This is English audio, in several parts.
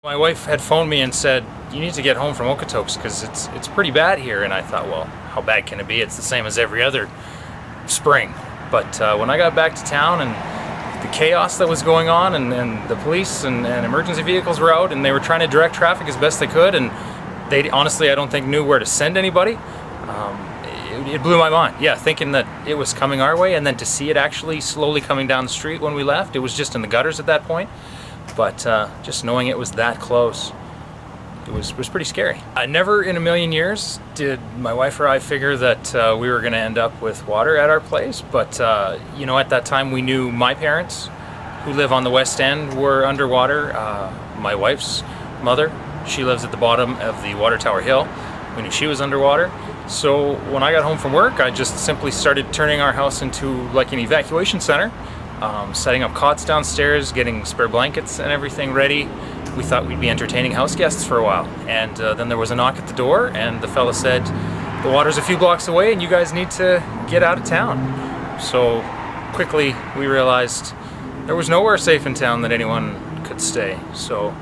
My wife had phoned me and said, you need to get home from Okotoks because it's pretty bad here. And I thought, well, how bad can it be? It's the same as every other spring. But when I got back to town and the chaos that was going on and the police and emergency vehicles were out and they were trying to direct traffic as best they could, and they honestly, I don't think, knew where to send anybody. It blew my mind. Yeah, thinking that it was coming our way, and then to see it actually slowly coming down the street when we left. It was just in the gutters at that point. But just knowing it was that close, it was pretty scary. Never in a million years did my wife or I figure that we were going to end up with water at our place. But you know, at that time we knew my parents, who live on the West End, were underwater. My wife's mother, she lives at the bottom of the water tower hill. We knew she was underwater. So when I got home from work, I just simply started turning our house into like an evacuation center. Setting up cots downstairs, getting spare blankets and everything ready. We thought we'd be entertaining house guests for a while. And then there was a knock at the door, and the fella said, the water's a few blocks away and you guys need to get out of town. So quickly we realized there was nowhere safe in town that anyone could stay. So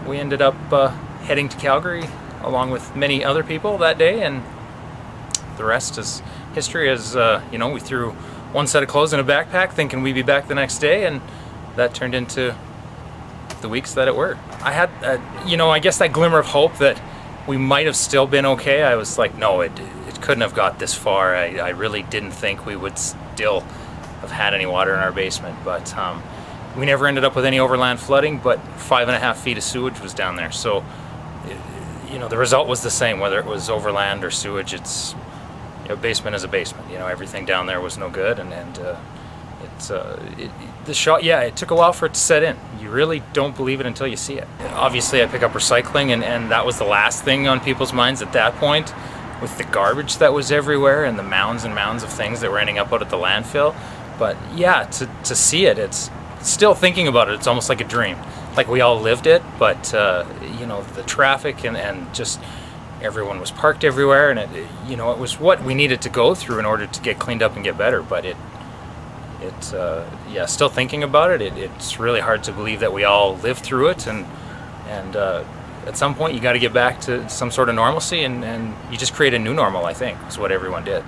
we ended up heading to Calgary along with many other people that day, and the rest is history. As you know, we threw one set of clothes in a backpack thinking we'd be back the next day, and that turned into the weeks that it were. I had, you know, I guess that glimmer of hope that we might have still been okay. I was like, no, it couldn't have got this far. I really didn't think we would still have had any water in our basement, but we never ended up with any overland flooding, but 5.5 feet of sewage was down there. So, you know, the result was the same, whether it was overland or sewage. It's, you know, basement is a basement. You know, everything down there was no good, and the shock. Yeah, it took a while for it to set in. You really don't believe it until you see it. Obviously, I pick up recycling, and that was the last thing on people's minds at that point, with the garbage that was everywhere and the mounds and mounds of things that were ending up out at the landfill. But yeah, to see it, it's still thinking about it. It's almost like a dream. Like we all lived it, but you know, the traffic and just everyone was parked everywhere, and you know, it was what we needed to go through in order to get cleaned up and get better. But yeah, still thinking about it, it's really hard to believe that we all lived through it, and at some point you got to get back to some sort of normalcy, and you just create a new normal. I think is what everyone did.